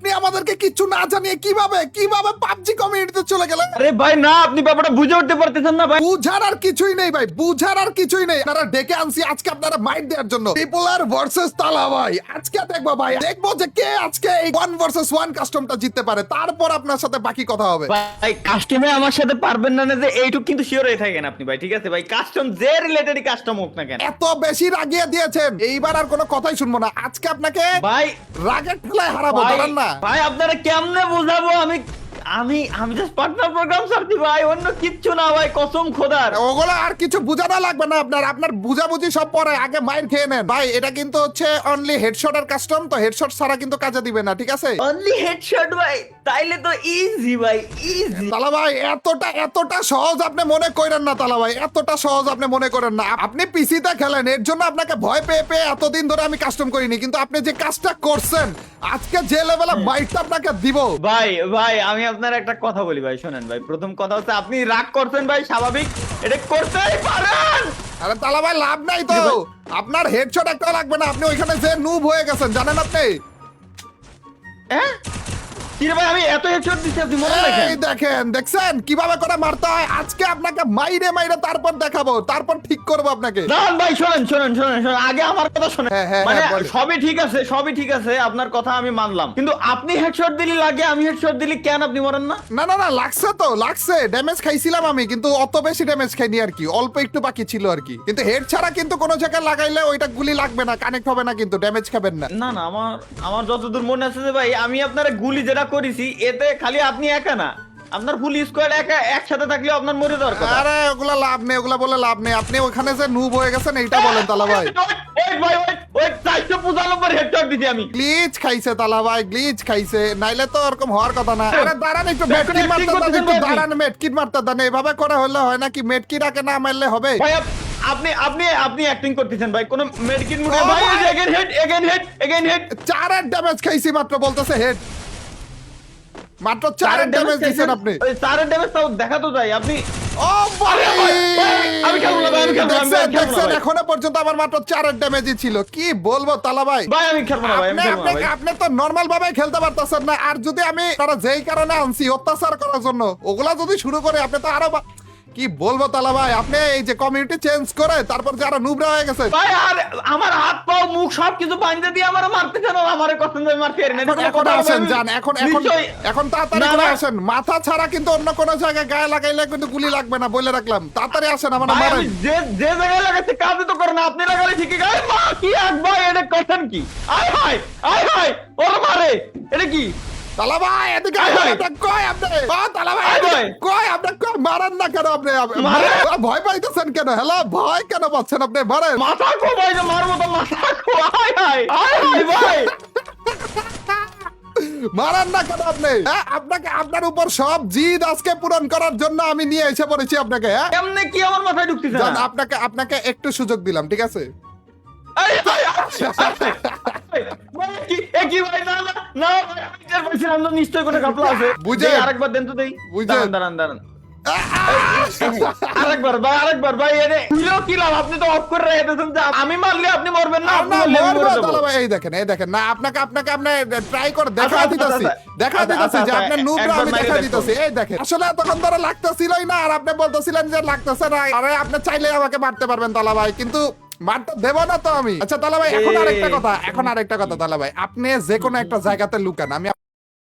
আপনি আমাদেরকে কিচ্ছু না জানিয়ে কিভাবে কিভাবে পাবজি কমিউনিটিতে চলে গেলেন? আরে ভাই না, আপনি ব্যাপারটা বুঝে উঠতে পারতেছেন না ভাই। বুঝার আর কিছুই নেই ভাই, বুঝার আর কিছুই নেই। আপনারা ডেকে আনছি আজকে আপনারা মাইট দেওয়ার জন্য। ট্রিপলার ভার্সেস তালা ভাই, আজকে দেখবো ভাই, দেখবো যে কে আজকে এই 1 ভার্সেস 1 কাস্টমটা জিততে পারে। তারপর আপনার সাথে বাকি কথা হবে। ভাই কাস্টমে আমার সাথে পারবেন না যে এইটুক কিন্তু শিওর হয়ে থাকেন আপনি ভাই, ঠিক আছে ভাই? কাস্টম যে রিলেটেডই কাস্টম হোক না কেন। এত বেশি রাগিয়ে দিয়েছেন, এইবার আর কোনো কথাই শুনবো না। আজকে আপনাকে ভাই রাগের ঠেলায় হারাবো, ভাই জানেন না? ভাই আপনারা কেমনে বুঝাবো? আমি আমি আমি জাস্ট পার্টনার প্রোগ্রাম সারছি ভাই, অন্য কিচ্ছু না ভাই, কসম খোদার। ওগুলো আর কিছু বুঝানো লাগবে না আপনার, আপনার বুঝাবুঝি সব পরে, আগে মাইর খেয়ে নেন ভাই। এটা কিন্তু হচ্ছে অনলি হেডশটের কাস্টম, তো হেডশট ছাড়া কিন্তু কাজে দিবে না, ঠিক আছে? অনলি হেডশট ভাই, তাইলে তো ইজি ভাই, ইজি। তালা ভাই এতটা সহজ আপনি মনে করেন না, তালা ভাই এতটা সহজ আপনি মনে করেন না। আপনি পিসিতে খেলেন, এর জন্য আপনাকে ভয় পেয়ে পেয়ে এতদিন ধরে আমি কাস্টম করিনি, কিন্তু আপনি যে কাজটা করছেন আজকে যে লেভেলে মাইরটা আপনাকে দিব ভাই ভাই আমি আপনার একটা কথা বলি ভাই, শোনেন ভাই। প্রথম কথা হচ্ছে আপনি রাগ করছেন ভাই, স্বাভাবিক, এটা করতেই পারেন। আরে তালা ভাই লাভ নাই তো, আপনার হেডশট একটা লাগবে না। আপনি ওইখানে যে নুব হয়ে গেছেন জানেন আপনি? হ্যাঁ কি রে ভাই, আমি এত হেডশট দিচ্ছি আপনি মনে রাখেন। এই দেখেন, দেখছেন কিভাবে করে মারতে হয়? আজকে আপনাকে মাইরে মাইরে তারপর দেখাবো, তারপর ঠিক করবো আপনাকে। দাঁড়ান ভাই, শোনেন শোনেন শোনেন শোনেন, আগে আমার কথা শোনেন। হ্যাঁ, হ্যাঁ, মানে হ্যাঁ, বলেন। সবই ঠিক আছে, সবই ঠিক আছে, আপনার কথা আমি মানলাম, কিন্তু আপনি হেডশট দিলি লাগে, আমি হেডশট দিলি কেন আপনি মরেন না? না না না, লাগছে তো লাগছে, ড্যামেজ খাইছিলাম আমি, কিন্তু অত বেশি ড্যামেজ খাইনি আর কি, অল্প একটু বাকি ছিল আর কি। কিন্তু হেড ছাড়া কিন্তু কোনো জায়গায় লাগাইলে ওইটা গুলি লাগবে না, কানেক্ট হবে না, কিন্তু ড্যামেজ খাবেন না। না না, আমার আমার যতদূর মনে আছে যে ভাই, আমি আপনার গুলি যেটা করেছি এতে খালি আপনি একা না, আপনার ফুল স্কোয়াড একা একসাথে থাকলে আপনার মরে যাওয়ার কথা। আরে ওগুলা লাভ নেই, ওগুলা বলে লাভ নেই। আপনি ওখানে যে নুব হয়ে গেছেন এইটা বলেন তালা ভাই। ওয়েট ভাই, ওয়েট 495 হেডশট দিছি আমি। গ্লিচ খাইছে তালা ভাই, গ্লিচ খাইছে, নাইলে তো এরকম হওয়ার কথা না। আরে দাঁড়ান একটু মেডকিট মারতে দেন, একটু দাঁড়ান মেডকিট মারতে দেন। এভাবে করে হলে হয় নাকি? মেডকিট আগে না মারলে হবে? ভাই আপনি আপনি আপনি অ্যাক্টিং করতেছেন ভাই, কোন মেডিকেট মুডে ও ভাই। ভাই! Again head, again head, again head. 4 damage খাইছি মাত্র, বলতেছে হেড। মাত্র 4 ড্যামেজ দিছেন আপনি। ওই 4 ড্যামেজ তাও দেখা তো যায় আপনি। ও ভাই! আমি খেলবো না ভাই, আমি খেলবো না, আমি দেখছেন, খেলবো না দেখছেন, ভাই। এখনো পর্যন্ত আমার মাত্র 4 ড্যামেজই ছিল। কি বলবো তালা ভাই? ভাই আমি খেলবো না ভাই, আমি আপনি খেলবো না আপনি ভাই। আপনি তো নরমাল ভাবে খেলতে পারতেছেন না। আর যদি আমি তারা যেই কারণে আনছি অত্যাচার করার জন্য, ওগুলা যদি শুরু করে আপনি তো আরো কি বলবো তালা ভাই? আপনি এই যে কমিউনিটি চেঞ্জ করে তারপর যারা নুবরা হয়ে গেছে, ভাই আর আমার হাত পা মুখ সবকিছু বাঁধতে দিয়ে আমার মারতেছেন, আর আমারে কষ্ট আমি মারতে পারি না। এখন আসেন যান, এখন এখন নিশ্চয়ই- এখন তাড়াতাড়ি না, করে না। আসেন। মাথা ছাড়া কিন্তু অন্য কোনো জায়গায় গায়ে লাগাইলে কিন্তু গুলি লাগবে না, বলে রাখলাম। তাড়াতাড়ি আসেন, আমার ভাই মারেন। আমি যে যে জায়গায় লাগাচ্ছি কাজে তো করে না, আপনি লাগালে ঠিকই গায়ে। মা কি এক ভাই, এটা কথা কি? আয় হায়, আয় হায়, ওর মারে, এটা কি? তালা ভাই এদিকে আয় ভাই। এটা কয় আপনি? ও তালা ভাই আয় এদিকে ভাই। কয় আপনি? কয় মারেন না কেন আপনি? মারেন। ভয় পাইতেছেন কেন? হ্যালো, ভয় কেন পাচ্ছেন আপনি? মারেন। মাথা কো ভাই, যে মারবো তো মাথা কো। আয় হায়, আয় হায় ভাই। মারান না কেন আপনি? হ্যাঁ, আপনাকে আপনার উপর সব জিদ আজকে পূরণ করার জন্য আমি নিয়ে এসে পড়েছি আপনাকে। হ্যাঁ, কেমনে কি আমার মাথায় ঢুকতেছে জান, না? আপনাকে আপনাকে একটু সুযোগ দিলাম, ঠিক আছে? আয় হায়, ভাই কি এ কি ভাই? না না না ভাই, আমি টের পাইছিলাম তো নিশ্চয়ই কোনো ঘটনা আছে। বুঝে- দেই, আরেকবার দেন তো দেই। বুঝে- দাঁড়ান দাঁড়ান দাঁড়ান। আরেকবার ভাই, আরেকবার ভাই, এনে খুলেও কি লাভ? আপনি তো অফ করে রেখেছেন যে আমি মারলে আপনি মরবেন না, আপনি না, মারলে আমি মরবো, মরে যাবো। তালা ভাই, এই দেখেন, এই দেখেন। না, আপনাকে আপনাকে আপনি ট্রাই করে দেখা আচ্ছা, দিতেছি, আচ্ছা, দেখা আচ্ছা, দিতেছি যে আচ্ছা, আপনার নুবরা একবার আমি মাইরে দেখা দেখো। দিতেছি। এই দেখেন, আসলে এতক্ষণ ধরে লাগতেছিলই না, আর আপনি বলতেছিলেন যে লাগতেছে না। আরে আপনি চাইলে আমাকে মারতে পারবেন তালা ভাই, কিন্তু মারতে দেব না তো আমি। আচ্ছা তালা ভাই, এখন আরেকটা কথা, এখন আরেকটা কথা তালা ভাই, আপনি যে কোনো একটা জায়গাতে লুকান, আমি